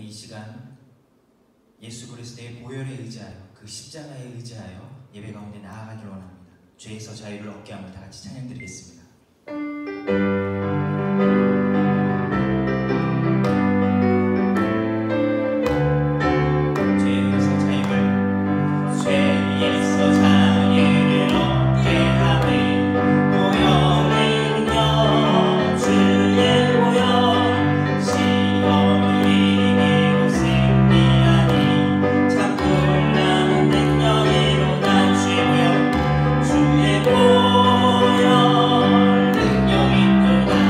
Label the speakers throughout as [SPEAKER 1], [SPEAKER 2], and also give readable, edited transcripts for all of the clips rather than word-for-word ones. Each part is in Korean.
[SPEAKER 1] 이 시간 예수 그리스도의 보혈에 의지하여 그 십자가에 의지하여 예배 가운데 나아가길 원합니다. 죄에서 자유를 얻게 함을 다 같이 찬양 드리겠습니다.
[SPEAKER 2] 주의 보혈 능력 있도다.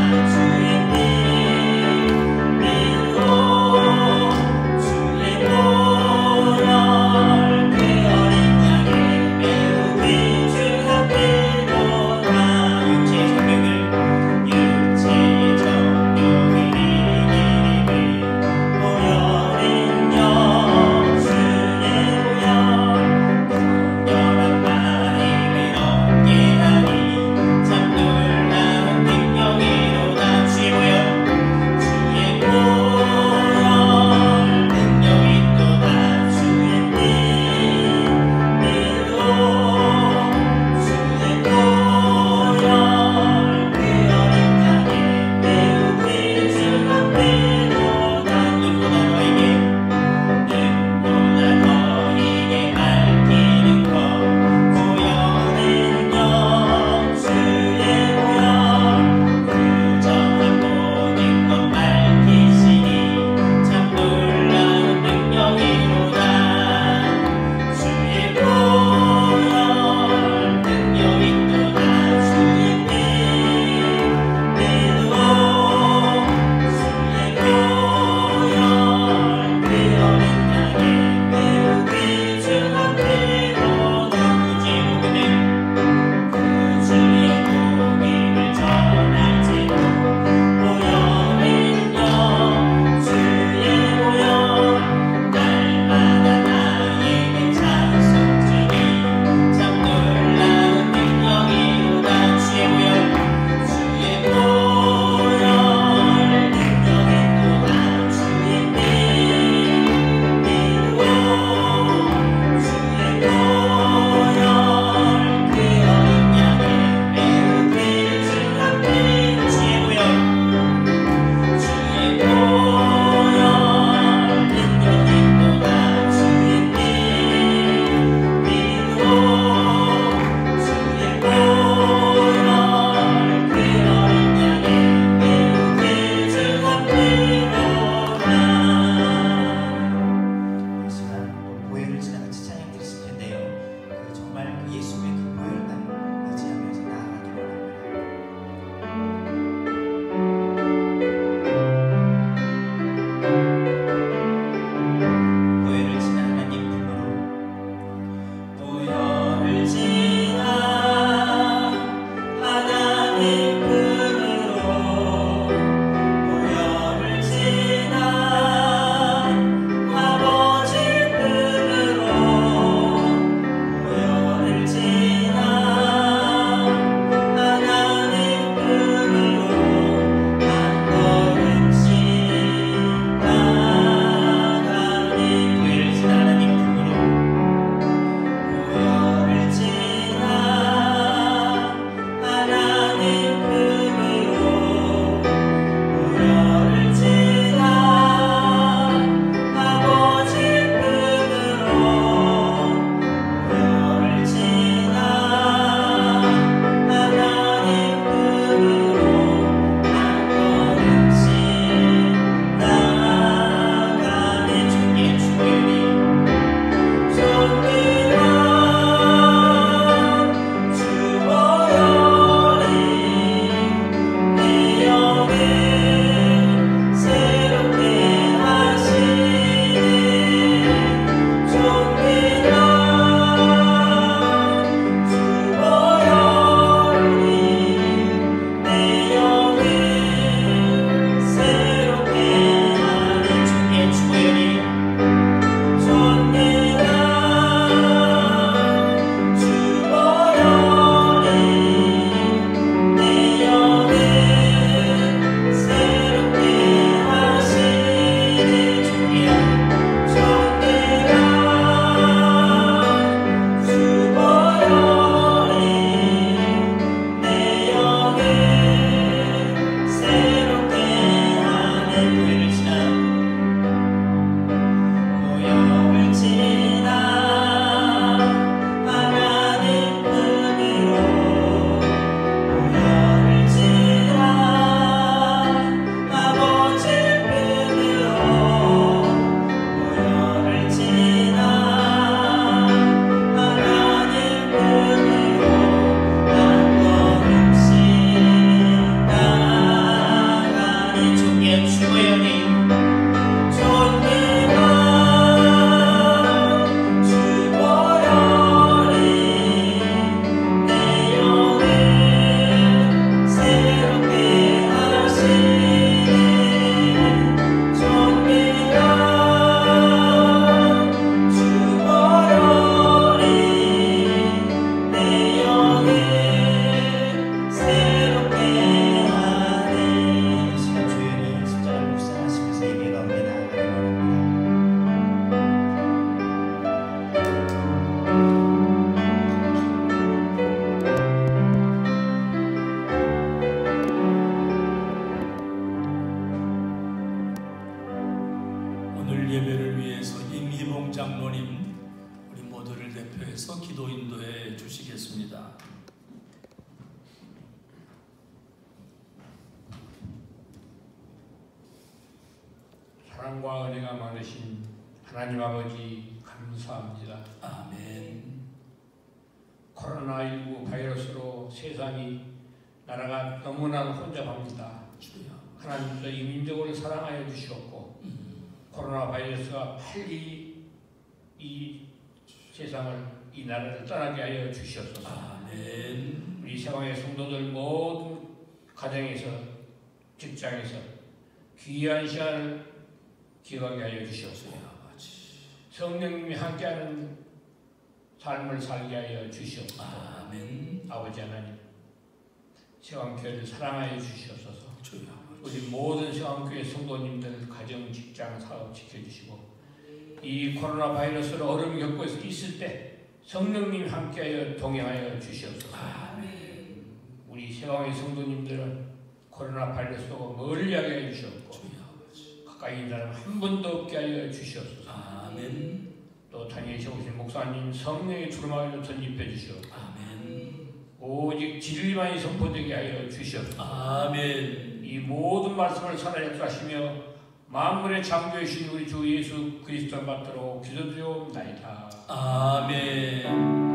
[SPEAKER 2] 오늘 예배를 위해서 임희봉 장로님 우리 모두를 대표해서 기도 인도해 주시겠습니다.
[SPEAKER 3] 사랑과 은혜가 많으신 하나님 아버지 감사합니다.
[SPEAKER 2] 아멘.
[SPEAKER 3] 코로나19 바이러스로 세상이 나라가 너무나 혼잡합니다.
[SPEAKER 2] 주여.
[SPEAKER 3] 하나님께서 이 민족을 사랑하여 주시었고 코로나 바이러스가 빨리 이 세상을 이 나라를 떠나게 하여 주시옵소서.
[SPEAKER 2] 아멘.
[SPEAKER 3] 우리 세상의 성도들 모두 가정에서 직장에서 귀한 시간을 기억하게 하여 주시옵소서. 성령님이 함께하는 삶을 살게 하여 주시옵소서.
[SPEAKER 2] 아멘.
[SPEAKER 3] 아버지 하나님, 세왕교회를 사랑하여 주시옵소서.
[SPEAKER 2] 주여.
[SPEAKER 3] 우리 모든 세왕교회 성도님들 가정, 직장, 사업 지켜주시고 이 코로나 바이러스로 어려움을 겪고 있을 때 성령님 함께하여 동행하여 주시옵소서.
[SPEAKER 2] 아멘.
[SPEAKER 3] 우리 세왕의 성도님들은 코로나 바이러스로 멀리하게 하여 주시옵고 가까이 있는 사람 한 분도 없게 하여 주시옵소서.
[SPEAKER 2] 아멘.
[SPEAKER 3] 또 다니엘에 오신 목사님 성령의 두루마기를 전입해 주시옵소서.
[SPEAKER 2] 아멘.
[SPEAKER 3] 오직 진리만이 선포되게 하여 주시옵소서.
[SPEAKER 2] 아멘.
[SPEAKER 3] 이 모든 말씀을 살아내주시며 만물의 창조이신 우리 주 예수 그리스도를 받들어 기도드리옵나이다.
[SPEAKER 2] 아멘.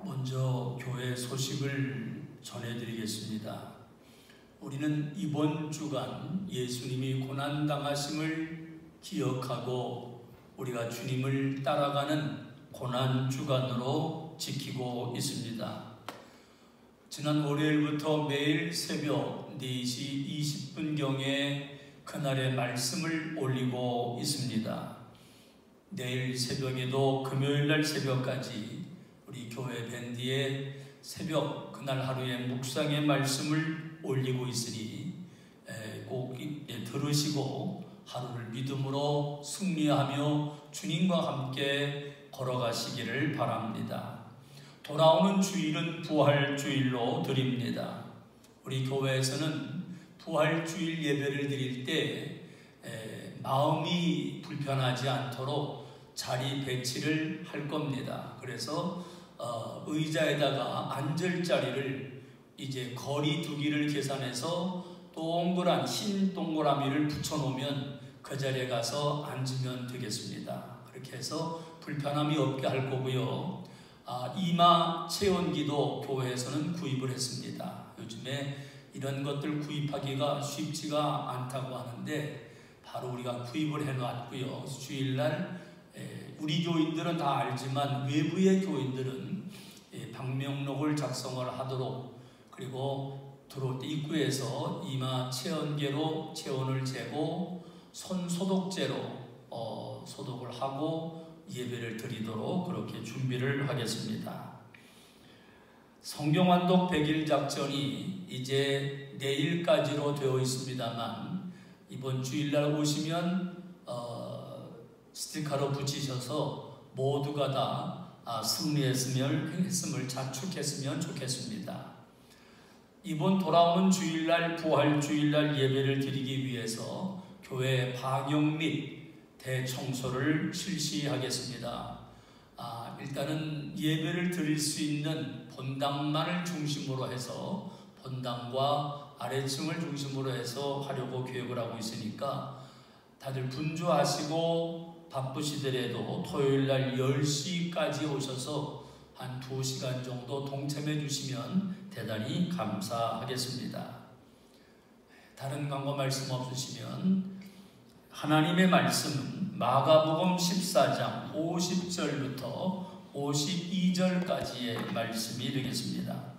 [SPEAKER 2] 먼저 교회 소식을 전해드리겠습니다. 우리는 이번 주간 예수님이 고난당하심을 기억하고 우리가 주님을 따라가는 고난주간으로 지키고 있습니다. 지난 월요일부터 매일 새벽 4시 20분경에 그날의 말씀을 올리고 있습니다. 내일 새벽에도 금요일날 새벽까지 우리 교회 밴드에 새벽 그날 하루의 묵상의 말씀을 올리고 있으니 꼭 들으시고 하루를 믿음으로 승리하며 주님과 함께 걸어가시기를 바랍니다. 돌아오는 주일은 부활주일로 드립니다. 우리 교회에서는 부활주일 예배를 드릴 때 마음이 불편하지 않도록 자리 배치를 할 겁니다. 그래서 의자에다가 앉을 자리를 이제 거리 두기를 계산해서 동그란 흰 동그라미를 붙여놓으면 그 자리에 가서 앉으면 되겠습니다. 그렇게 해서 불편함이 없게 할 거고요. 이마 체온기도 교회에서는 구입을 했습니다. 요즘에 이런 것들 구입하기가 쉽지가 않다고 하는데 바로 우리가 구입을 해놨고요. 주일날 우리 교인들은 다 알지만 외부의 교인들은 방명록을 작성을 하도록, 그리고 들어올 때 입구에서 이마 체온계로 체온을 재고 손 소독제로 소독을 하고 예배를 드리도록 그렇게 준비를 하겠습니다. 성경환독 100일 작전이 이제 내일까지로 되어 있습니다만 이번 주일날 오시면 스티커로 붙이셔서 모두가 다 승리했음을 자축했으면 좋겠습니다. 이번 돌아오는 주일날 부활주일날 예배를 드리기 위해서 교회 방역 및 대청소를 실시하겠습니다. 일단은 예배를 드릴 수 있는 본당만을 중심으로 해서 본당과 아래층을 중심으로 해서 하려고 계획을 하고 있으니까 다들 분주하시고 바쁘시더라도 토요일날 10시까지 오셔서 한 2시간 정도 동참해 주시면 대단히 감사하겠습니다. 다른 광고 말씀 없으시면 하나님의 말씀은 마가복음 14장 50절부터 52절까지의 말씀이 되겠습니다.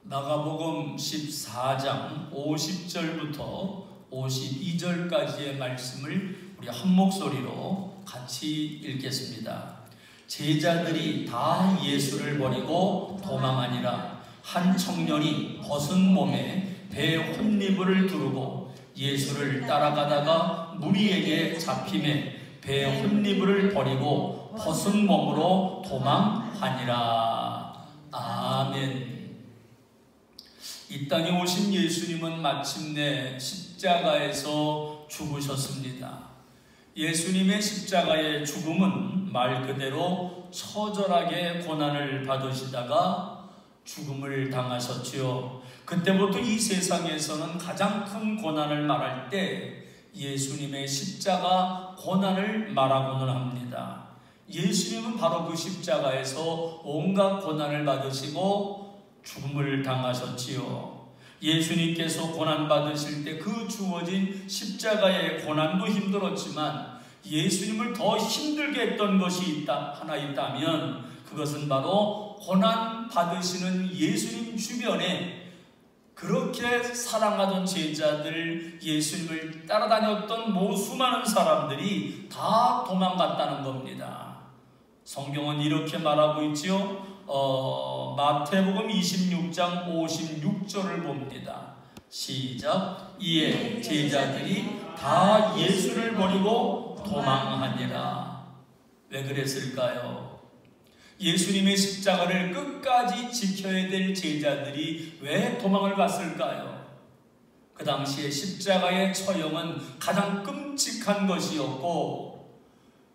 [SPEAKER 2] 마가복음 14장 50절부터 52절까지의 말씀을 우리 한 목소리로 같이 읽겠습니다. 제자들이 다 예수를 버리고 도망하니라. 한 청년이 벗은 몸에 배 혼니부를 두르고 예수를 따라가다가 무리에게 잡힘에 배 혼니부를 버리고 벗은 몸으로 도망하니라. 아멘. 이 땅에 오신 예수님은 마침내 십자가에서 죽으셨습니다. 예수님의 십자가의 죽음은 말 그대로 처절하게 고난을 받으시다가 죽음을 당하셨지요. 그때부터 이 세상에서는 가장 큰 고난을 말할 때 예수님의 십자가 고난을 말하고는 합니다. 예수님은 바로 그 십자가에서 온갖 고난을 받으시고 죽음을 당하셨지요. 예수님께서 고난받으실 때 그 주어진 십자가의 고난도 힘들었지만 예수님을 더 힘들게 했던 것이 하나 있다면 그것은 바로 고난받으시는 예수님 주변에 그렇게 사랑하던 제자들, 예수님을 따라다녔던 수많은 사람들이 다 도망갔다는 겁니다. 성경은 이렇게 말하고 있지요. 마태복음 26장 56절을 봅니다. 시작. 이에 제자들이 다 예수를 버리고 도망하니라. 왜 그랬을까요? 예수님의 십자가를 끝까지 지켜야 될 제자들이 왜 도망을 갔을까요? 그 당시에 십자가의 처형은 가장 끔찍한 것이었고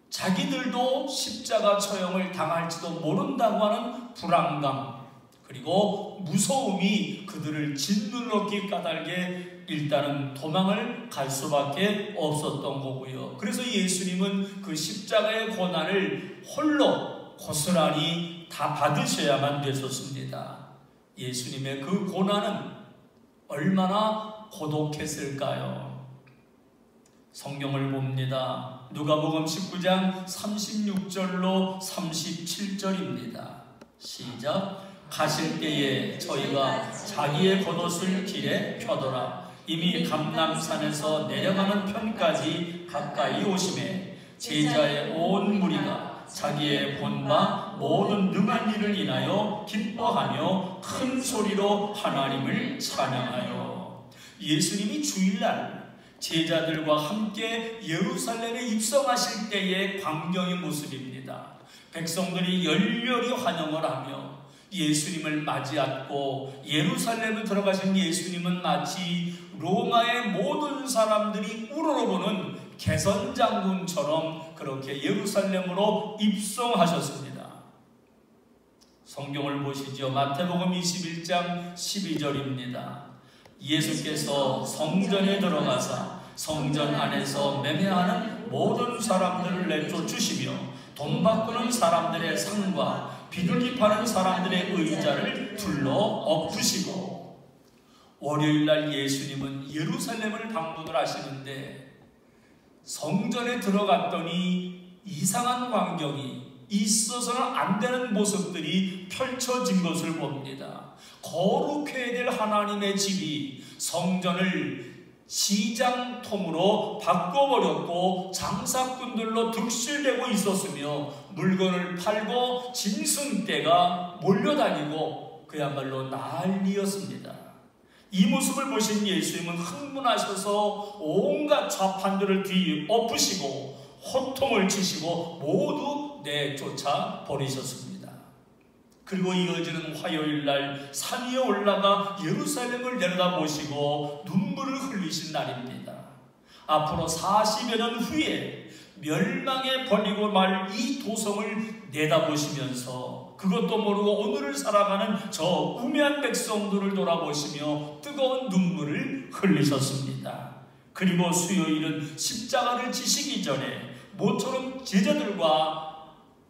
[SPEAKER 2] 자기들도 십자가 처형을 당할지도 모른다고 하는 불안감 그리고 무서움이 그들을 짓눌렀기 까닭에 일단은 도망을 갈 수밖에 없었던 거고요. 그래서 예수님은 그 십자가의 고난을 홀로 고스란히 다 받으셔야만 되셨습니다. 예수님의 그 고난은 얼마나 고독했을까요? 성경을 봅니다. 누가복음 19장 36절로 37절입니다. 시작. 가실 때에 저희가 자기의 겉옷을 길에 펴더라. 이미 감람산에서 내려가는 편까지 가까이 오심에 제자의 온 무리가 자기의 본 바 모든 능한 일을 인하여 기뻐하며 큰 소리로 하나님을 찬양하여. 예수님이 주일날 제자들과 함께 예루살렘에 입성하실 때의 광경의 모습입니다. 백성들이 열렬히 환영을 하며 예수님을 맞이하고 예루살렘에 들어가신 예수님은 마치 로마의 모든 사람들이 우러러보는 개선장군처럼 그렇게 예루살렘으로 입성하셨습니다. 성경을 보시죠. 마태복음 21장 12절입니다. 예수께서 성전에 들어가사 성전 안에서 매매하는 모든 사람들을 내쫓으시며 돈 바꾸는 사람들의 상과 비둘기 파는 사람들의 의자를 둘러 엎으시고. 월요일날 예수님은 예루살렘을 방문을 하시는데 성전에 들어갔더니 이상한 광경이 있어서는 안 되는 모습들이 펼쳐진 것을 봅니다. 거룩해야 될 하나님의 집이 성전을 시장통으로 바꿔버렸고 장사꾼들로 득실되고 있었으며 물건을 팔고 짐승떼가 몰려다니고 그야말로 난리였습니다. 이 모습을 보신 예수님은 흥분하셔서 온갖 좌판들을 뒤엎으시고 호통을 치시고 모두 내쫓아 버리셨습니다. 그리고 이어지는 화요일날 산 위에 올라가 예루살렘을 내려다보시고 눈물을 흘리신 날입니다. 앞으로 40여 년 후에 멸망에 버리고 말 이 도성을 내다보시면서 그것도 모르고 오늘을 살아가는 저 우매한 백성들을 돌아보시며 뜨거운 눈물을 흘리셨습니다. 그리고 수요일은 십자가를 지시기 전에 모처럼 제자들과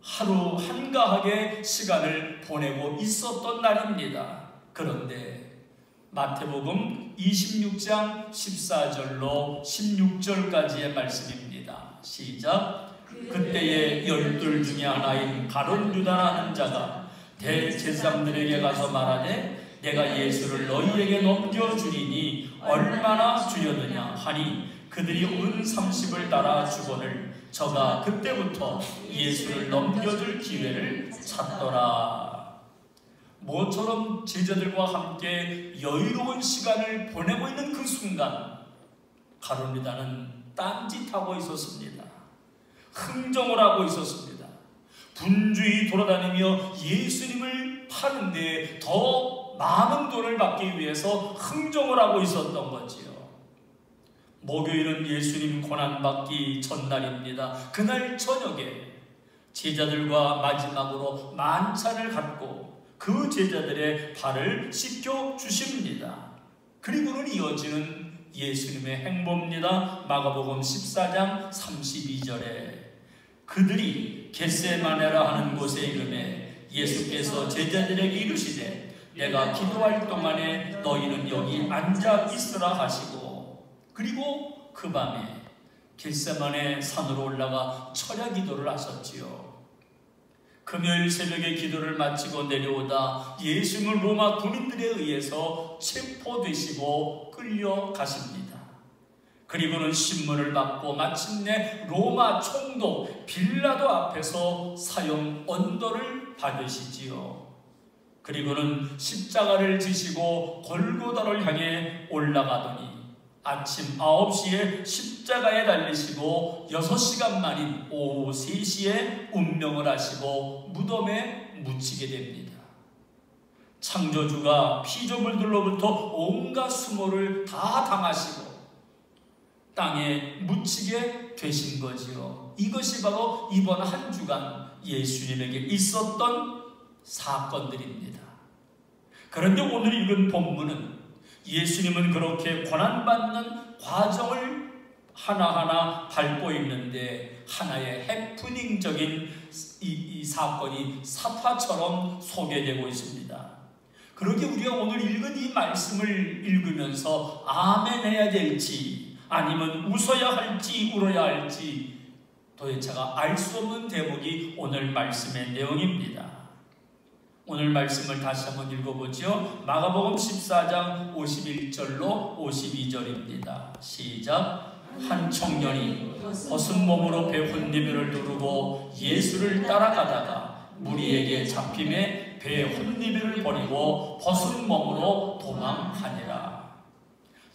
[SPEAKER 2] 하루 한가하게 시간을 보내고 있었던 날입니다. 그런데 마태복음 26장 14절로 16절까지의 말씀입니다. 시작. 그때에 12 중에 하나인 가룟 유다라는 자가 대제사장들에게 가서 말하되 내가 예수를 너희에게 넘겨주리니 얼마나 주려느냐 하니 그들이 은 30을 따라 주거늘 저가 그때부터 예수를 넘겨줄 기회를 찾더라. 모처럼 제자들과 함께 여유로운 시간을 보내고 있는 그 순간 가룟 유다는 딴짓하고 있었습니다. 흥정을 하고 있었습니다. 분주히 돌아다니며 예수님을 파는데 더 많은 돈을 받기 위해서 흥정을 하고 있었던 거지요. 목요일은 예수님 고난받기 전날입니다. 그날 저녁에 제자들과 마지막으로 만찬을 갖고 그 제자들의 발을 씻겨 주십니다. 그리고는 이어지는 예수님의 행보입니다. 마가복음 14장 32절에 그들이 겟세마네라 하는 곳에 이르매 예수께서 제자들에게 이르시되 내가 기도할 동안에 너희는 여기 앉아 있으라 하시고, 그리고 그 밤에 겟세마네 산으로 올라가 철야 기도를 하셨지요. 금요일 새벽에 기도를 마치고 내려오다 예수님을 로마 군인들에 의해서 체포되시고 끌려가십니다. 그리고는 신문을 받고 마침내 로마 총독 빌라도 앞에서 사형 언도를 받으시지요. 그리고는 십자가를 지시고 골고다를 향해 올라가더니 아침 9시에 십자가에 달리시고 6시간 만인 오후 3시에 운명을 하시고 무덤에 묻히게 됩니다. 창조주가 피조물들로부터 온갖 수모를 다 당하시고 땅에 묻히게 되신 거지요. 이것이 바로 이번 한 주간 예수님에게 있었던 사건들입니다. 그런데 오늘 읽은 본문은 예수님은 그렇게 고난받는 과정을 하나하나 밟고 있는데 하나의 해프닝적인 이 사건이 사파처럼 소개되고 있습니다. 그렇게 우리가 오늘 읽은 이 말씀을 읽으면서 아멘 해야 될지 아니면 웃어야 할지 울어야 할지 도대체가 알 수 없는 대목이 오늘 말씀의 내용입니다. 오늘 말씀을 다시 한번 읽어보죠. 마가복음 14장 51절로 52절입니다. 시작. 한 청년이 벗은 몸으로 배 혼니비를 두르고 예수를 따라가다가 무리에게 잡힘에 배 혼니비를 버리고 벗은 몸으로 도망하니라.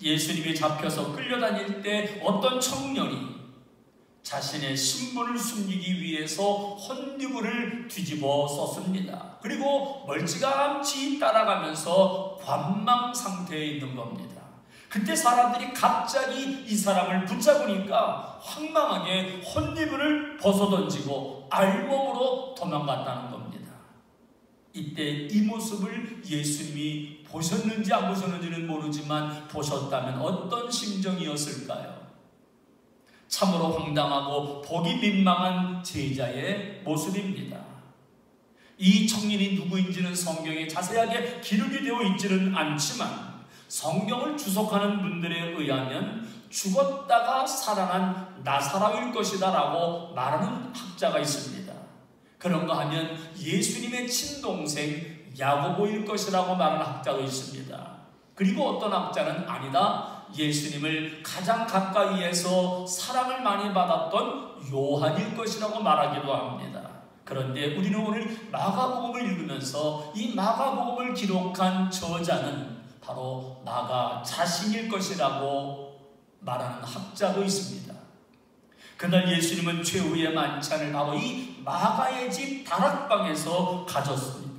[SPEAKER 2] 예수님이 잡혀서 끌려다닐 때 어떤 청년이 자신의 신분을 숨기기 위해서 혼니부를 뒤집어 썼습니다. 그리고 멀찌감치 따라가면서 관망 상태에 있는 겁니다. 그때 사람들이 갑자기 이 사람을 붙잡으니까 황망하게 혼니부를 벗어던지고 알몸으로 도망갔다는 겁니다. 이때 이 모습을 예수님이 보셨는지 안 보셨는지는 모르지만 보셨다면 어떤 심정이었을까요? 참으로 황당하고 보기 민망한 제자의 모습입니다. 이 청년이 누구인지는 성경에 자세하게 기록이 되어 있지는 않지만 성경을 주석하는 분들에 의하면 죽었다가 살아난 나사로일 것이다 라고 말하는 학자가 있습니다. 그런가 하면 예수님의 친동생 야고보일 것이라고 말하는 학자도 있습니다. 그리고 어떤 학자는 아니다, 예수님을 가장 가까이에서 사랑을 많이 받았던 요한일 것이라고 말하기도 합니다. 그런데 우리는 오늘 마가복음을 읽으면서 이 마가복음을 기록한 저자는 바로 마가 자신일 것이라고 말하는 학자도 있습니다. 그날 예수님은 최후의 만찬을 바로 이 마가의 집 다락방에서 가졌습니다.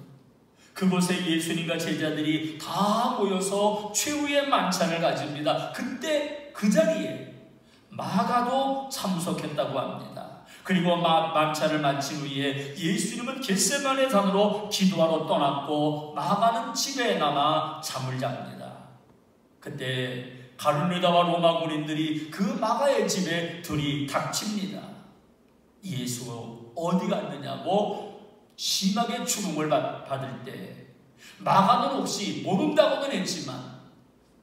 [SPEAKER 2] 그곳에 예수님과 제자들이 다 모여서 최후의 만찬을 가집니다. 그때 그 자리에 마가도 참석했다고 합니다. 그리고 만찬을 마친 후에 예수님은 겟세마네 산으로 기도하러 떠났고 마가는 집에 남아 잠을 잡니다. 그때 가룟 유다와 로마 군인들이 그 마가의 집에 들이닥칩니다. 예수 어디 갔느냐고 심하게 추궁을 받을 때 마가는 혹시 모른다고는 했지만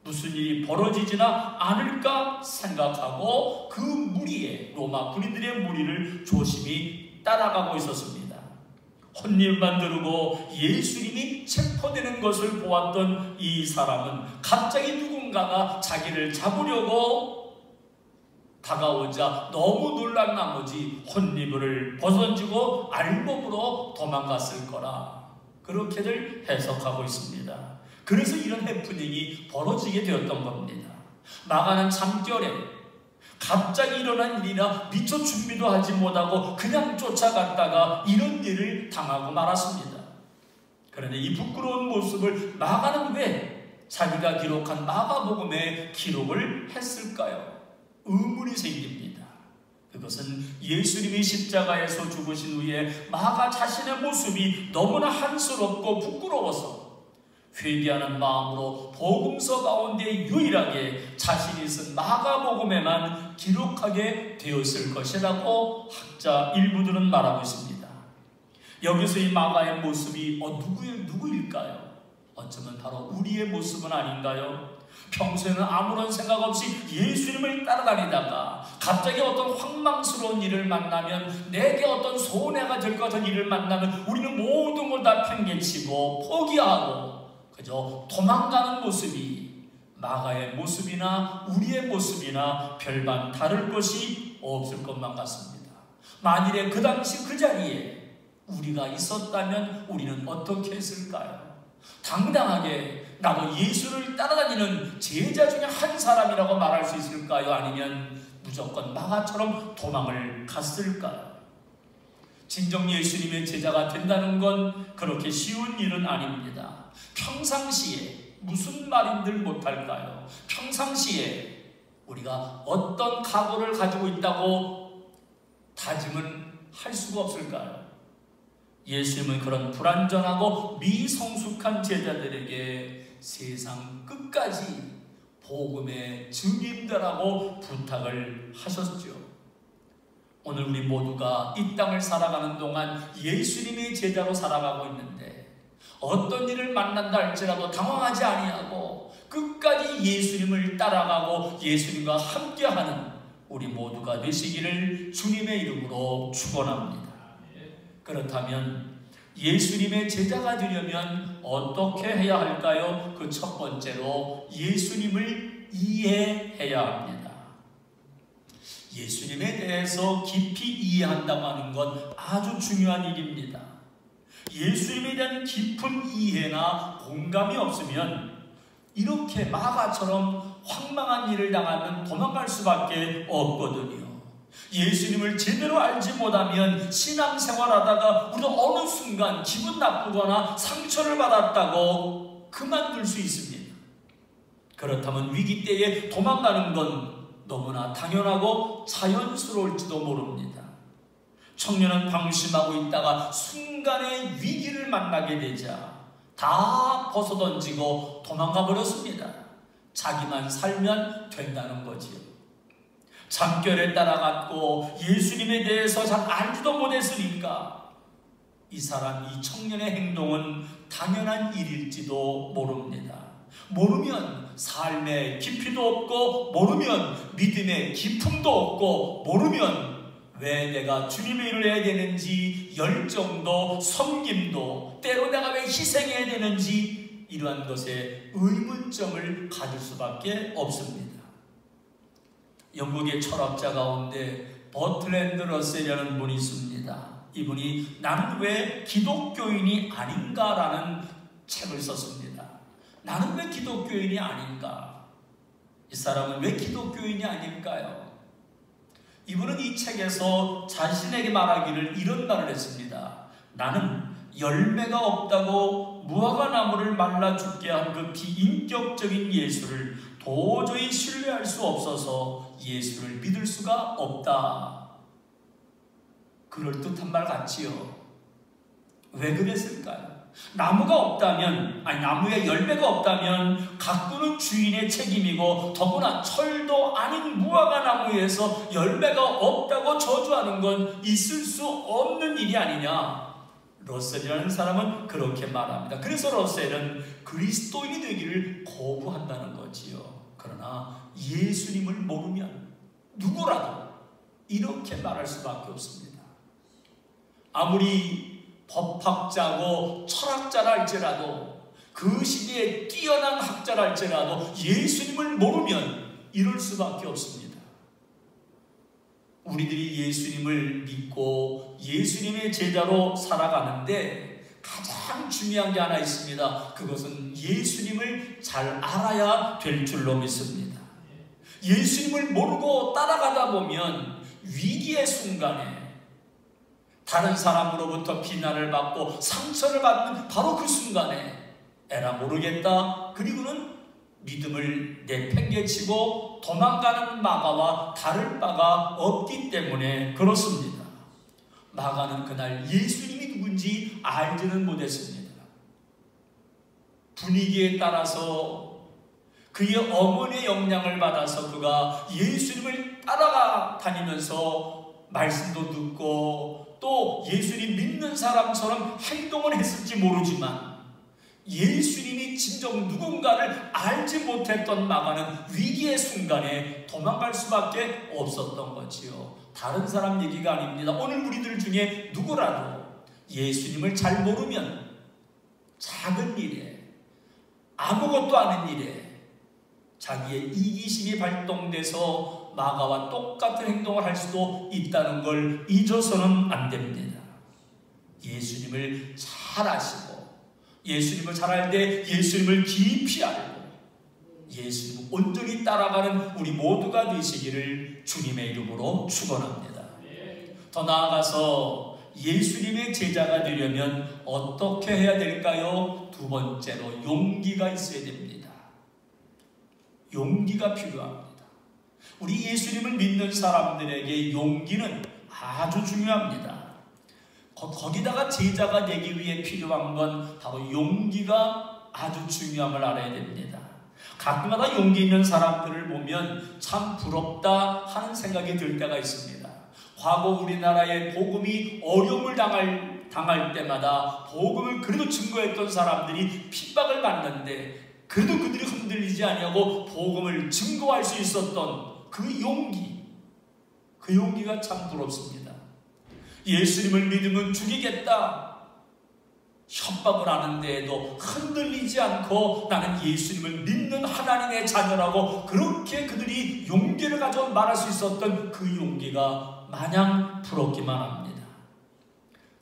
[SPEAKER 2] 무슨 일이 벌어지지나 않을까 생각하고 그 무리에 로마 군인들의 무리를 조심히 따라가고 있었습니다. 혼님만 들고 예수님이 체포되는 것을 보았던 이 사람은 갑자기 누군가가 자기를 잡으려고 다가오자 너무 놀란 나머지 혼니물을 벗어지고 알몸으로 도망갔을 거라 그렇게들 해석하고 있습니다. 그래서 이런 해프닝이 벌어지게 되었던 겁니다. 마가는 잠결에 갑자기 일어난 일이라 미처 준비도 하지 못하고 그냥 쫓아갔다가 이런 일을 당하고 말았습니다. 그런데 이 부끄러운 모습을 마가는 왜 자기가 기록한 마가복음에 기록을 했을까요? 의문이 생깁니다. 그것은 예수님이 십자가에서 죽으신 후에 마가 자신의 모습이 너무나 한스럽고 부끄러워서 회개하는 마음으로 복음서 가운데 유일하게 자신이 쓴 마가복음에만 기록하게 되었을 것이라고 학자 일부들은 말하고 있습니다. 여기서 이 마가의 모습이 누구일까요? 어쩌면 바로 우리의 모습은 아닌가요? 평소에는 아무런 생각 없이 예수님을 따라다니다가 갑자기 어떤 황망스러운 일을 만나면, 내게 어떤 손해가 될 것 같은 일을 만나면 우리는 모든 걸 다 팽개치고 포기하고 그저 도망가는 모습이 마가의 모습이나 우리의 모습이나 별반 다를 것이 없을 것만 같습니다. 만일에 그 당시 그 자리에 우리가 있었다면 우리는 어떻게 했을까요? 당당하게 나도 예수를 따라다니는 제자 중에 한 사람이라고 말할 수 있을까요? 아니면 무조건 마가처럼 도망을 갔을까요? 진정 예수님의 제자가 된다는 건 그렇게 쉬운 일은 아닙니다. 평상시에 무슨 말인들 못할까요? 평상시에 우리가 어떤 각오를 가지고 있다고 다짐은 할 수가 없을까요? 예수님은 그런 불완전하고 미성숙한 제자들에게 세상 끝까지 복음의 증인되라고 부탁을 하셨죠. 오늘 우리 모두가 이 땅을 살아가는 동안 예수님의 제자로 살아가고 있는데 어떤 일을 만난다 할지라도 당황하지 아니하고 끝까지 예수님을 따라가고 예수님과 함께하는 우리 모두가 되시기를 주님의 이름으로 축원합니다. 그렇다면 예수님의 제자가 되려면 어떻게 해야 할까요? 그 첫 번째로 예수님을 이해해야 합니다. 예수님에 대해서 깊이 이해한다고 하는 건 아주 중요한 일입니다. 예수님에 대한 깊은 이해나 공감이 없으면 이렇게 마가처럼 황망한 일을 당하면 도망갈 수밖에 없거든요. 예수님을 제대로 알지 못하면 신앙생활하다가 우리가 어느 순간 기분 나쁘거나 상처를 받았다고 그만둘 수 있습니다. 그렇다면 위기 때에 도망가는 건 너무나 당연하고 자연스러울지도 모릅니다. 청년은 방심하고 있다가 순간에 위기를 만나게 되자 다 벗어던지고 도망가 버렸습니다. 자기만 살면 된다는 거지요. 잠결에 따라갔고 예수님에 대해서 잘 알지도 못했으니까 이 청년의 행동은 당연한 일일지도 모릅니다. 모르면 삶의 깊이도 없고, 모르면 믿음의 깊음도 없고, 모르면 왜 내가 주님의 일을 해야 되는지, 열정도 섬김도, 때로 내가 왜 희생해야 되는지, 이러한 것에 의문점을 가질 수밖에 없습니다. 영국의 철학자 가운데 버트랜드 러셀이라는 분이 있습니다. 이분이 나는 왜 기독교인이 아닌가라는 책을 썼습니다. 나는 왜 기독교인이 아닌가? 이 사람은 왜 기독교인이 아닐까요? 이분은 이 책에서 자신에게 말하기를 이런 말을 했습니다. 나는 열매가 없다고 무화과나무를 말라 죽게 한 그 비인격적인 예수를 도저히 신뢰할 수 없어서 예수를 믿을 수가 없다. 그럴듯한 말 같지요. 왜 그랬을까요? 나무에 열매가 없다면 가꾸는 주인의 책임이고, 더구나 철도 아닌 무화과나무에서 열매가 없다고 저주하는 건 있을 수 없는 일이 아니냐. 러셀이라는 사람은 그렇게 말합니다. 그래서 러셀은 그리스도인이 되기를 거부한다는 거지요. 그러나 예수님을 모르면 누구라도 이렇게 말할 수밖에 없습니다. 아무리 법학자고 철학자랄지라도, 그 시대에 뛰어난 학자랄지라도 예수님을 모르면 이럴 수밖에 없습니다. 우리들이 예수님을 믿고 예수님의 제자로 살아가는데 가장 중요한 게 하나 있습니다. 그것은 예수님을 잘 알아야 될 줄로 믿습니다. 예수님을 모르고 따라가다 보면 위기의 순간에 다른 사람으로부터 비난을 받고 상처를 받는 바로 그 순간에 에라 모르겠다. 그리고는 믿음을 내팽개치고 도망가는 마가와 다를 바가 없기 때문에 그렇습니다. 마가는 그날 예수님이 누군지 알지는 못했습니다. 분위기에 따라서 그의 어머니의 영향을 받아서 그가 예수님을 따라가 다니면서 말씀도 듣고 또 예수님 믿는 사람처럼 행동을 했을지 모르지만 예수님이 진정 누군가를 알지 못했던 마가는 위기의 순간에 도망갈 수밖에 없었던 거지요. 다른 사람 얘기가 아닙니다. 오늘 우리들 중에 누구라도 예수님을 잘 모르면 작은 일에 아무것도 아닌 일에 자기의 이기심이 발동돼서 마가와 똑같은 행동을 할 수도 있다는 걸 잊어서는 안 됩니다. 예수님을 잘 아시고 예수님을 잘 알 때 예수님을 깊이 알고 예수님을 온전히 따라가는 우리 모두가 되시기를 주님의 이름으로 축원합니다. 더 나아가서 예수님의 제자가 되려면 어떻게 해야 될까요? 두 번째로 용기가 있어야 됩니다. 용기가 필요합니다. 우리 예수님을 믿는 사람들에게 용기는 아주 중요합니다. 거기다가 제자가 되기 위해 필요한 건 바로 용기가 아주 중요함을 알아야 됩니다. 가끔가다 용기 있는 사람들을 보면 참 부럽다 하는 생각이 들 때가 있습니다. 과거 우리나라의 복음이 어려움을 당할 때마다 복음을 그래도 증거했던 사람들이 핍박을 받는데 그래도 그들이 흔들리지 아니하고 복음을 증거할 수 있었던 그 용기가 참 부럽습니다. 예수님을 믿으면 죽이겠다 협박을 하는데도 흔들리지 않고 나는 예수님을 믿는 하나님의 자녀라고 그렇게 그들이 용기를 가져 말할 수 있었던 그 용기가 마냥 부럽기만 합니다.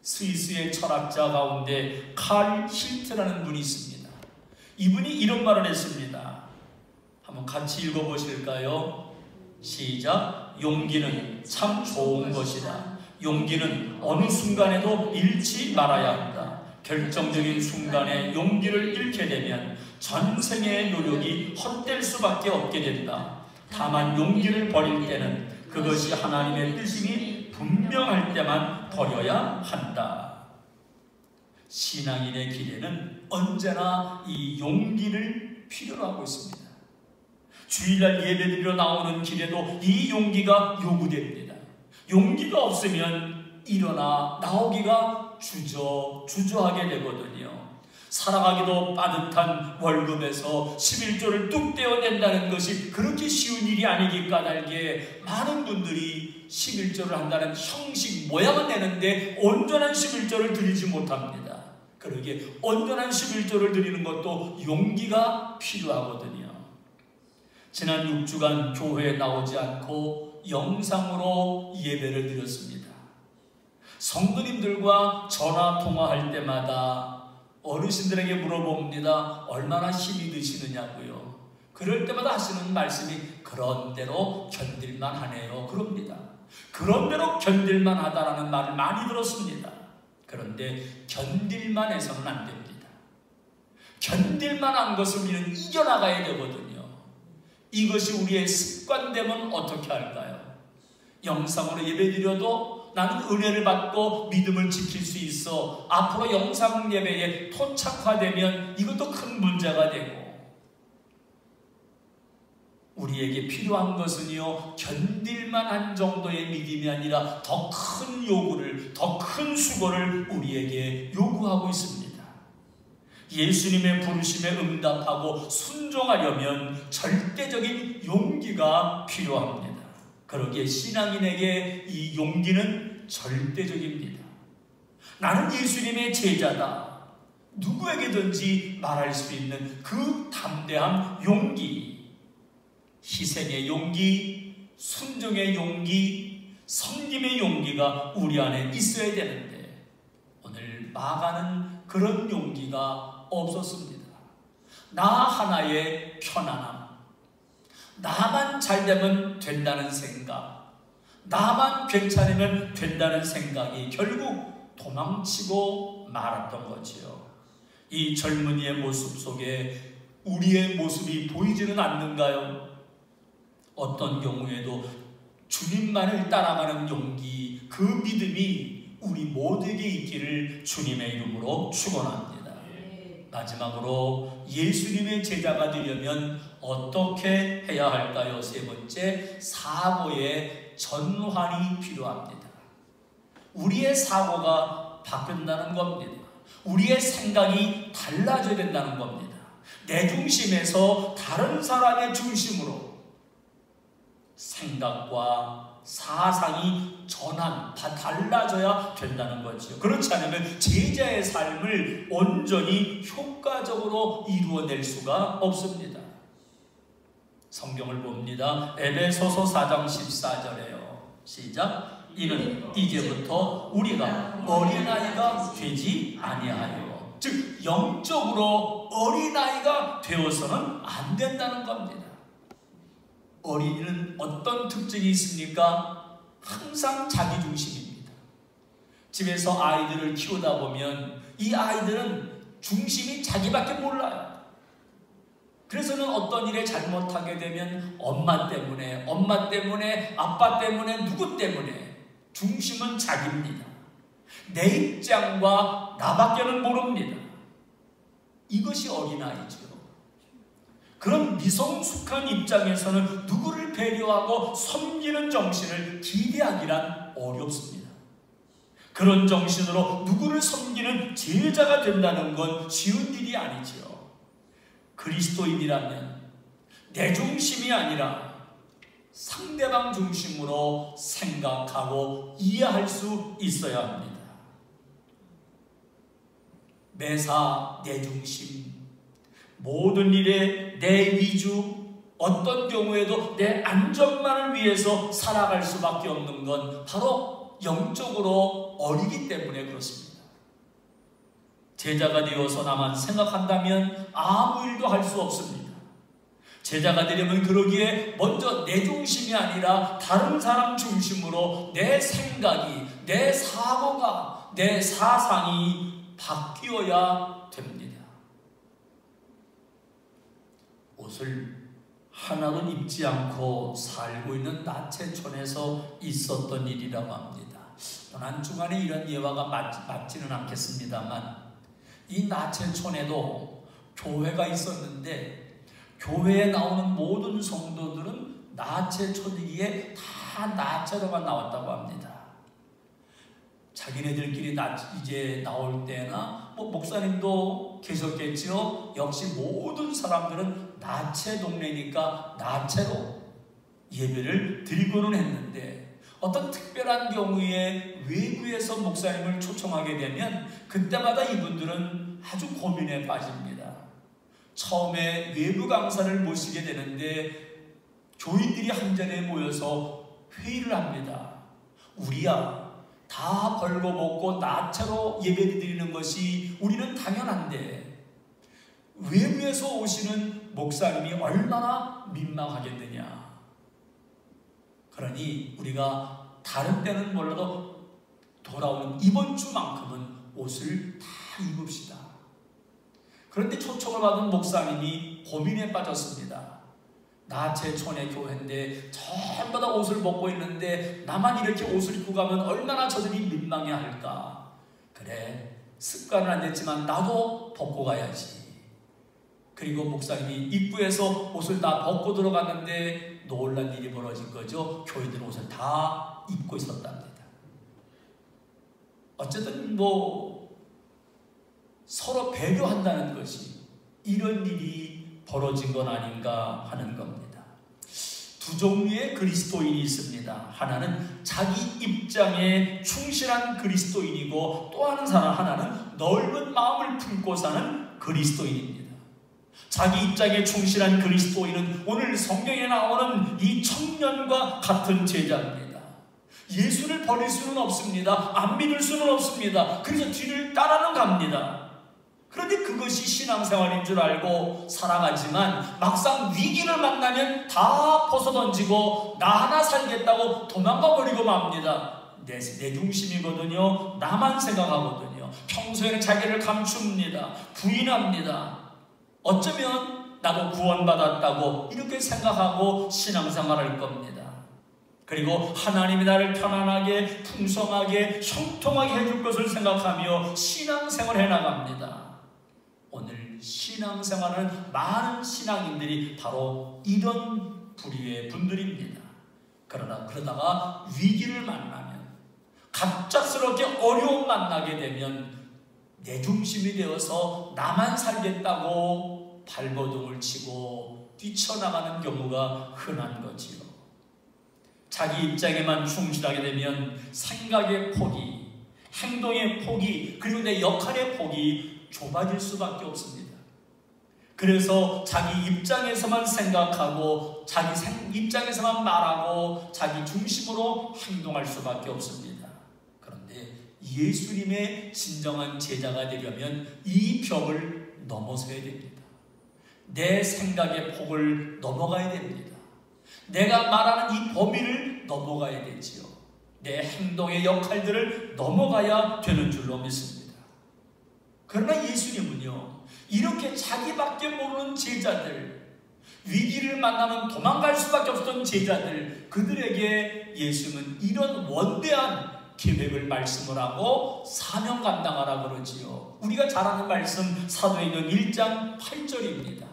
[SPEAKER 2] 스위스의 철학자 가운데 칼 힐트라는 분이 있습니다. 이분이 이런 말을 했습니다. 한번 같이 읽어보실까요? 시작. 용기는 참 좋은 것이다. 용기는 어느 순간에도 잃지 말아야 한다. 결정적인 순간에 용기를 잃게 되면 전생의 노력이 헛될 수밖에 없게 된다. 다만 용기를 버릴 때는 그것이 하나님의 뜻임이 분명할 때만 버려야 한다. 신앙인의 길에는 언제나 이 용기를 필요로 하고 있습니다. 주일날 예배드리러 나오는 길에도 이 용기가 요구됩니다. 용기가 없으면 일어나 나오기가 주저하게 되거든요. 살아가기도 빠듯한 월급에서 11조를 뚝 떼어낸다는 것이 그렇게 쉬운 일이 아니기 까닭에 많은 분들이 11조를 한다는 형식 모양은 내는데 온전한 11조를 드리지 못합니다. 그러기에 온전한 11조를 드리는 것도 용기가 필요하거든요. 지난 6주간 교회에 나오지 않고 영상으로 예배를 드렸습니다. 성도님들과 전화 통화할 때마다 어르신들에게 물어봅니다. 얼마나 힘이 드시느냐고요. 그럴 때마다 하시는 말씀이 그런대로 견딜만 하네요. 그럽니다. 그런대로 견딜만 하다라는 말을 많이 들었습니다. 그런데 견딜만 해서는 안 됩니다. 견딜만 한 것을 우리는 이겨나가야 되거든요. 이것이 우리의 습관되면 어떻게 할까요? 영상으로 예배드려도 나는 은혜를 받고 믿음을 지킬 수 있어 앞으로 영상 예배에 토착화되면 이것도 큰 문제가 되고 우리에게 필요한 것은요 견딜만한 정도의 믿음이 아니라 더 큰 요구를 더 큰 수고를 우리에게 요구하고 있습니다. 예수님의 부르심에 응답하고 순종하려면 절대적인 용기가 필요합니다. 그러기에 신앙인에게 이 용기는 절대적입니다. 나는 예수님의 제자다. 누구에게든지 말할 수 있는 그 담대한 용기, 희생의 용기, 순종의 용기, 섬김의 용기가 우리 안에 있어야 되는데 오늘 마가는 그런 용기가 없었습니다. 나 하나의 편안함, 나만 잘되면 된다는 생각, 나만 괜찮으면 된다는 생각이 결국 도망치고 말았던 거지요. 이 젊은이의 모습 속에 우리의 모습이 보이지는 않는가요? 어떤 경우에도 주님만을 따라가는 용기, 그 믿음이 우리 모두에게 있기를 주님의 이름으로 축원합니다. 마지막으로 예수님의 제자가 되려면 어떻게 해야 할까요? 세 번째, 사고의 전환이 필요합니다. 우리의 사고가 바뀐다는 겁니다. 우리의 생각이 달라져야 된다는 겁니다. 내 중심에서 다른 사람의 중심으로 생각과 사상이 달라져야 된다는 거죠. 그렇지 않으면 제자의 삶을 온전히 효과적으로 이루어낼 수가 없습니다. 성경을 봅니다. 에베소서 4장 14절에요. 시작. 이는 이제부터 우리가 어린아이가 되지 아니하여, 즉 영적으로 어린아이가 되어서는 안 된다는 겁니다. 어린이는 어떤 특징이 있습니까? 항상 자기중심입니다. 집에서 아이들을 키우다 보면 이 아이들은 중심이 자기밖에 몰라요. 그래서는 어떤 일에 잘못하게 되면 엄마 때문에, 아빠 때문에, 누구 때문에 중심은 자기입니다. 내 입장과 나밖에는 모릅니다. 이것이 어린아이죠. 그런 미성숙한 입장에서는 누구를 배려하고 섬기는 정신을 기대하기란 어렵습니다. 그런 정신으로 누구를 섬기는 제자가 된다는 건 쉬운 일이 아니지요. 그리스도인이라면 내 중심이 아니라 상대방 중심으로 생각하고 이해할 수 있어야 합니다. 매사 내 중심, 모든 일에 내 위주, 어떤 경우에도 내 안전만을 위해서 살아갈 수밖에 없는 건 바로 영적으로 어리기 때문에 그렇습니다. 제자가 되어서 나만 생각한다면 아무 일도 할 수 없습니다. 제자가 되려면 그러기에 먼저 내 중심이 아니라 다른 사람 중심으로 내 생각이, 내 사고가, 내 사상이 바뀌어야 됩니다. 옷을 하나도 입지 않고 살고 있는 나체촌에서 있었던 일이라고 합니다. 고난주간에 이런 예화가 맞지는 않겠습니다만 이 나체촌에도 교회가 있었는데 교회에 나오는 모든 성도들은 나체촌이기에 다 나체로만 나왔다고 합니다. 자기네들끼리 이제 나올 때나 목사님도 계셨겠지요. 역시 모든 사람들은 나체 동네니까 나체로 예배를 드리고는 했는데 어떤 특별한 경우에 외부에서 목사님을 초청하게 되면 그때마다 이분들은 아주 고민에 빠집니다. 처음에 외부 강사를 모시게 되는데 교인들이 한 자리에 모여서 회의를 합니다. 우리야 다 벌거벗고 나체로 예배드리는 것이 우리는 당연한데 외부에서 오시는 목사님이 얼마나 민망하겠느냐. 그러니 우리가 다른 때는 몰라도 돌아오는 이번 주만큼은 옷을 다 입읍시다. 그런데 초청을 받은 목사님이 고민에 빠졌습니다. 나체촌의 교회인데 전부 다 옷을 벗고 있는데 나만 이렇게 옷을 입고 가면 얼마나 저들이 민망해할까. 그래, 습관은 안 됐지만 나도 벗고 가야지. 그리고 목사님이 입구에서 옷을 다 벗고 들어갔는데 놀란 일이 벌어진 거죠. 교인들 옷을 다 입고 있었답니다. 어쨌든 서로 배려한다는 것이 이런 일이 벌어진 건 아닌가 하는 겁니다. 두 종류의 그리스도인이 있습니다. 하나는 자기 입장에 충실한 그리스도인이고 또 하나는 넓은 마음을 품고 사는 그리스도인입니다. 자기 입장에 충실한 그리스도인은 오늘 성경에 나오는 이 청년과 같은 제자입니다. 예수를 버릴 수는 없습니다. 안 믿을 수는 없습니다. 그래서 뒤를 따라는 갑니다. 그런데 그것이 신앙생활인 줄 알고 살아가지만 막상 위기를 만나면 다 벗어던지고 나 하나 살겠다고 도망가 버리고 맙니다. 내 중심이거든요. 나만 생각하거든요. 평소에는 자기를 감춥니다. 부인합니다. 어쩌면 나도 구원받았다고 이렇게 생각하고 신앙생활할 겁니다. 그리고 하나님이 나를 편안하게, 풍성하게, 형통하게 해줄 것을 생각하며 신앙생활을 해나갑니다. 오늘 신앙생활은 많은 신앙인들이 바로 이런 부류의 분들입니다. 그러다가 위기를 만나면, 갑작스럽게 어려움 만나게 되면 내 중심이 되어서 나만 살겠다고 발버둥을 치고 뛰쳐나가는 경우가 흔한 거지요. 자기 입장에만 충실하게 되면 생각의 폭이, 행동의 폭이, 그리고 내 역할의 폭이 좁아질 수밖에 없습니다. 그래서 자기 입장에서만 생각하고 자기 입장에서만 말하고 자기 중심으로 행동할 수밖에 없습니다. 그런데 예수님의 진정한 제자가 되려면 이 벽을 넘어서야 됩니다. 내 생각의 폭을 넘어가야 됩니다. 내가 말하는 이 범위를 넘어가야 되지요. 내 행동의 역할들을 넘어가야 되는 줄로 믿습니다. 그러나 예수님은요, 이렇게 자기밖에 모르는 제자들, 위기를 만나면 도망갈 수밖에 없었던 제자들, 그들에게 예수님은 이런 원대한 계획을 말씀을 하고 사명 감당하라 그러지요. 우리가 잘 아는 말씀 사도행전 1장 8절입니다.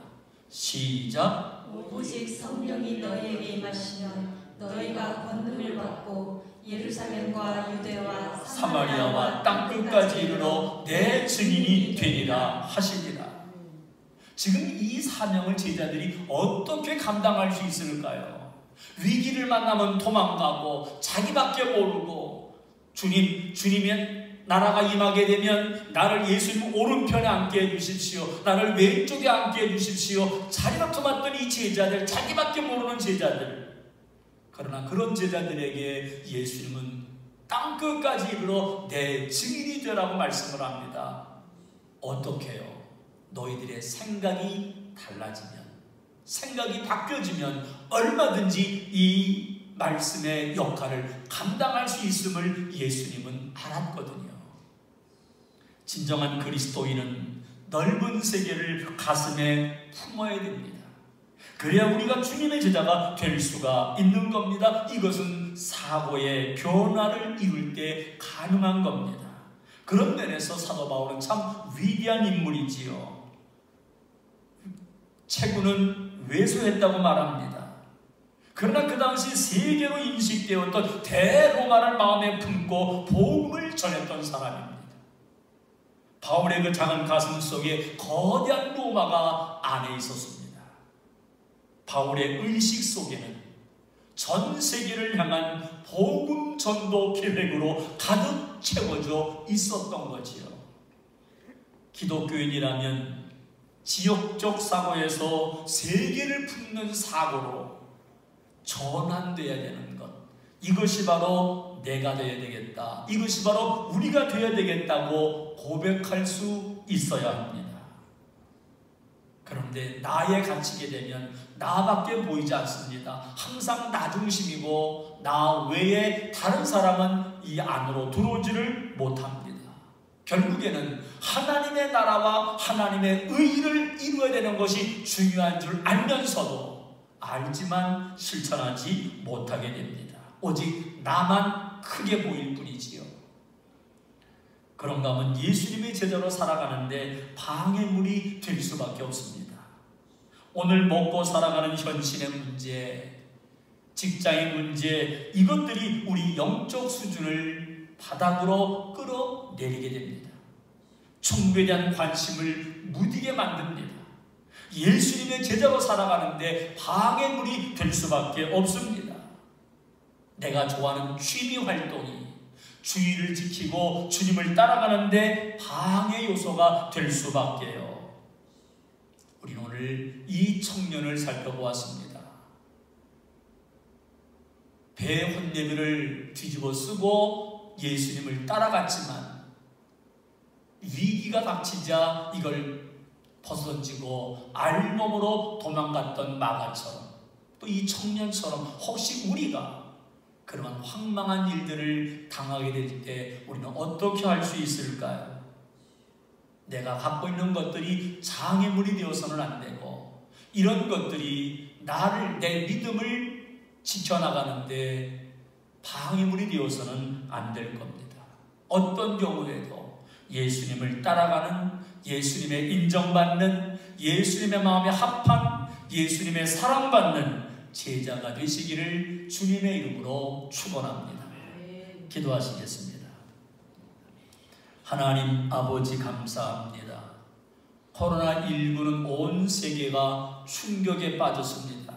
[SPEAKER 2] 시작.
[SPEAKER 4] 오직 성령이 너희에게 임하시면 너희가 권능을 받고 예루살렘과 유대와
[SPEAKER 2] 사마리아와 땅끝까지 이르러 내 증인이 되리라 하시니라. 지금 이 사명을 제자들이 어떻게 감당할 수 있을까요? 위기를 만나면 도망가고 자기밖에 모르고 주님의 나라가 임하게 되면 나를 예수님 오른편에 앉게 해주십시오. 나를 왼쪽에 앉게 해주십시오. 자리가 토맞던 이 제자들, 자기밖에 모르는 제자들. 그러나 그런 제자들에게 예수님은 땅끝까지 이르러 내 증인이 되라고 말씀을 합니다. 어떻게 해요? 너희들의 생각이 달라지면, 생각이 바뀌어지면 얼마든지 이 말씀의 역할을 감당할 수 있음을 예수님은 알았거든요. 진정한 그리스도인은 넓은 세계를 가슴에 품어야 됩니다. 그래야 우리가 주님의 제자가 될 수가 있는 겁니다. 이것은 사고의 변화를 이룰 때 가능한 겁니다. 그런 면에서 사도 바울은 참 위대한 인물이지요. 체구는 왜소했다고 말합니다. 그러나 그 당시 세계로 인식되었던 대로마를 마음에 품고 복음을 전했던 사람입니다. 바울의 그 작은 가슴 속에 거대한 로마가 안에 있었습니다. 바울의 의식 속에는 전 세계를 향한 복음 전도 계획으로 가득 채워져 있었던 거지요. 기독교인이라면 지역적 사고에서 세계를 품는 사고로 전환되어야 되는 것, 이것이 바로 내가 되어야 되겠다, 이것이 바로 우리가 되어야 되겠다고 고백할 수 있어야 합니다. 그런데 나에 갇히게 되면 나밖에 보이지 않습니다. 항상 나 중심이고 나 외에 다른 사람은 이 안으로 들어오지를 못합니다. 결국에는 하나님의 나라와 하나님의 의를 이루어야 되는 것이 중요한 줄 알면서도 알지만 실천하지 못하게 됩니다. 오직 나만 크게 보일 뿐이지요. 그런가 하면 예수님의 제자로 살아가는데 방해물이 될 수밖에 없습니다. 오늘 먹고 살아가는 현실의 문제, 직장의 문제, 이것들이 우리 영적 수준을 바닥으로 끌어내리게 됩니다. 천국에 대한 관심을 무디게 만듭니다. 예수님의 제자로 살아가는데 방해물이 될 수밖에 없습니다. 내가 좋아하는 취미 활동이 주의를 지키고 주님을 따라가는데 방해 요소가 될 수밖에요. 우리는 오늘 이 청년을 살펴보았습니다. 배혼내비를 뒤집어 쓰고 예수님을 따라갔지만 위기가 닥치자 이걸 벗어던지고 알몸으로 도망갔던 마가처럼 또 이 청년처럼 혹시 우리가 그런 황망한 일들을 당하게 될 때 우리는 어떻게 할 수 있을까요? 내가 갖고 있는 것들이 장애물이 되어서는 안 되고 이런 것들이 나를 내 믿음을 지켜나가는데 방해물이 되어서는 안 될 겁니다. 어떤 경우에도 예수님을 따라가는 예수님의 인정받는 예수님의 마음에 합한 예수님의 사랑받는 제자가 되시기를 주님의 이름으로 축원합니다. 기도하시겠습니다. 하나님 아버지 감사합니다. 코로나19는 온 세계가 충격에 빠졌습니다.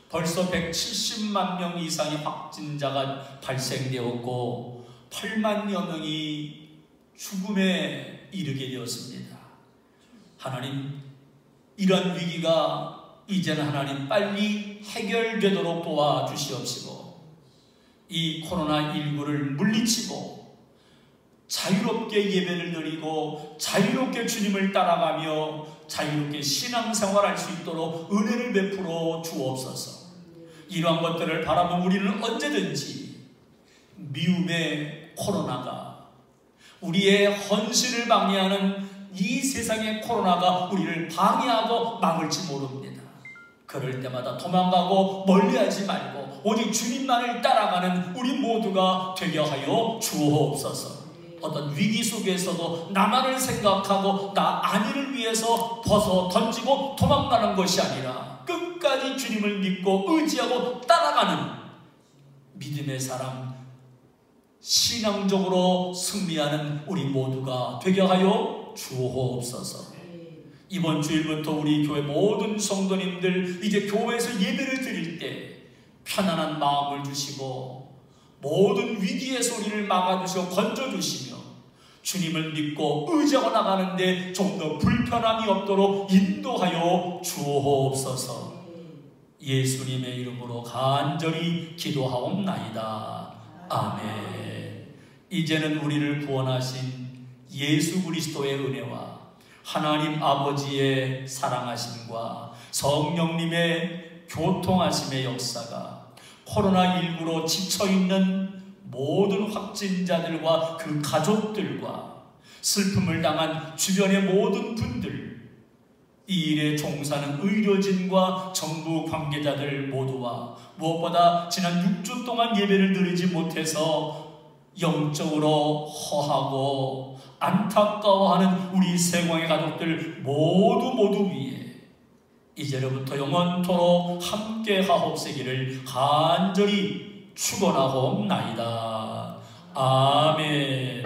[SPEAKER 2] 벌써 170만 명 이상의 확진자가 발생되었고 8만여 명이 죽음에 이르게 되었습니다. 하나님, 이런 위기가 이제는 하나님 빨리 해결되도록 도와주시옵시고 이 코로나19를 물리치고 자유롭게 예배를 드리고 자유롭게 주님을 따라가며 자유롭게 신앙생활할 수 있도록 은혜를 베풀어 주옵소서. 이러한 것들을 바라보면 우리는 언제든지 미움의 코로나가 우리의 헌신을 방해하는 이 세상의 코로나가 우리를 방해하고 막을지 모릅니다. 그럴 때마다 도망가고 멀리하지 말고 오직 주님만을 따라가는 우리 모두가 되게 하여 주옵소서. 어떤 위기 속에서도 나만을 생각하고 나 아니를 위해서 벗어 던지고 도망가는 것이 아니라 끝까지 주님을 믿고 의지하고 따라가는 믿음의 사람, 신앙적으로 승리하는 우리 모두가 되게 하여 주옵소서. 이번 주일부터 우리 교회 모든 성도님들 이제 교회에서 예배를 드릴 때 편안한 마음을 주시고 모든 위기에서 우리를 막아주시고 건져주시며 주님을 믿고 의지하고 나가는데 좀 더 불편함이 없도록 인도하여 주옵소서. 예수님의 이름으로 간절히 기도하옵나이다. 아멘. 이제는 우리를 구원하신 예수 그리스도의 은혜와 하나님 아버지의 사랑하심과 성령님의 교통하심의 역사가 코로나19로 지쳐있는 모든 확진자들과 그 가족들과 슬픔을 당한 주변의 모든 분들, 이 일에 종사하는 의료진과 정부 관계자들 모두와 무엇보다 지난 6주 동안 예배를 드리지 못해서 영적으로 허하고 안타까워하는 우리 세광의 가족들 모두 위에 이제로부터 영원토록 함께 하옵시기를 간절히 축원하옵나이다. 아멘.